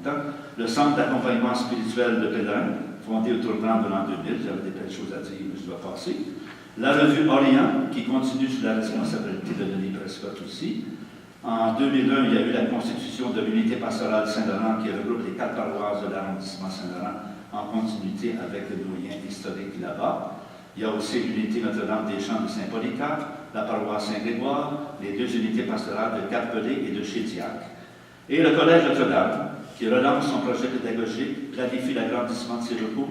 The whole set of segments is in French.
temps, le Centre d'accompagnement spirituel de pèlerins, fondé au tournant de l'an 2000, j'avais des belles choses à dire, mais je dois passer. La revue Orient, qui continue sous la responsabilité de Denis Prescott aussi. En 2001, il y a eu la constitution de l'unité pastorale Saint-Laurent qui regroupe les 4 paroisses de l'arrondissement Saint-Laurent en continuité avec nos liens historiques là-bas. Il y a aussi l'unité Notre-Dame des Champs de Saint-Polycarpe, la paroisse Saint-Grégoire, les 2 unités pastorales de Carpelé et de Chédiac. Et le Collège Notre-Dame, qui relance son projet pédagogique, planifie l'agrandissement de ses locaux.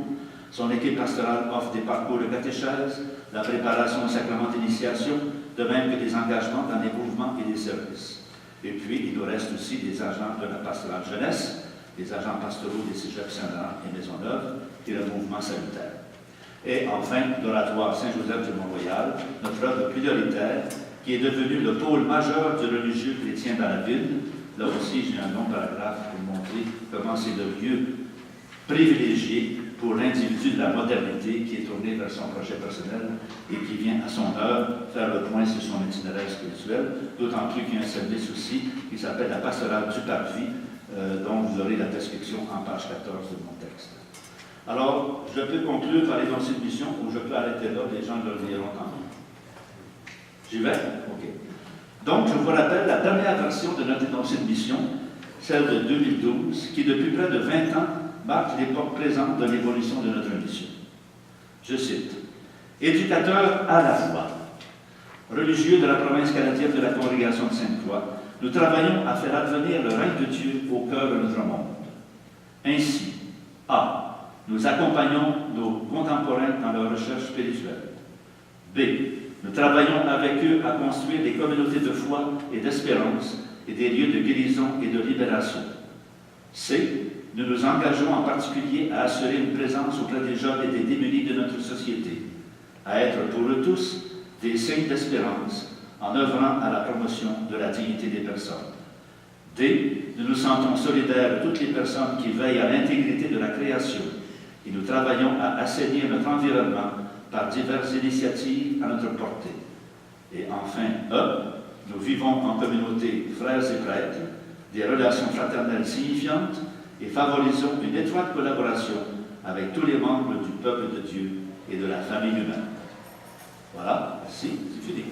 Son équipe pastorale offre des parcours de catéchèse, la préparation au sacrement d'initiation, de même que des engagements dans les mouvements et les services. Et puis, il nous reste aussi des agents de la pastorale jeunesse, des agents pastoraux des cégeps Saint-Laurent et Maisonneuve, et le mouvement salutaire. Et enfin, l'oratoire Saint-Joseph du Mont-Royal, notre œuvre prioritaire, qui est devenu le pôle majeur du religieux chrétien dans la ville. Là aussi, j'ai un long paragraphe pour montrer comment c'est le lieu privilégié pour l'individu de la modernité qui est tourné vers son projet personnel et qui vient à son heure faire le point sur son itinéraire spirituel, d'autant plus qu'il y a un service aussi qui s'appelle la pastorale du Parvis, dont vous aurez la description en page 14 de mon texte. Alors, je peux conclure par l'énoncé de mission ou je peux arrêter là, les gens le liront quand même. J'y vais? OK. Donc, je vous rappelle la dernière version de notre énoncé de mission, celle de 2012, qui depuis près de 20 ans marque l'époque présente de l'évolution de notre mission. Je cite, « Éducateurs à la foi, religieux de la province canadienne de la congrégation de Sainte-Croix, nous travaillons à faire advenir le règne de Dieu au cœur de notre monde. Ainsi, A. Nous accompagnons nos contemporains dans leur recherche spirituelle. B. Nous travaillons avec eux à construire des communautés de foi et d'espérance et des lieux de guérison et de libération. C. Nous nous engageons en particulier à assurer une présence auprès des jeunes et des démunis de notre société, à être pour eux tous des signes d'espérance en œuvrant à la promotion de la dignité des personnes. D. Nous nous sentons solidaires de toutes les personnes qui veillent à l'intégrité de la création et nous travaillons à assainir notre environnement par diverses initiatives à notre portée. Et enfin, E. Nous vivons en communauté frères et prêtres, des relations fraternelles signifiantes et favorisons une étroite collaboration avec tous les membres du peuple de Dieu et de la famille humaine. Voilà, merci, c'est fini.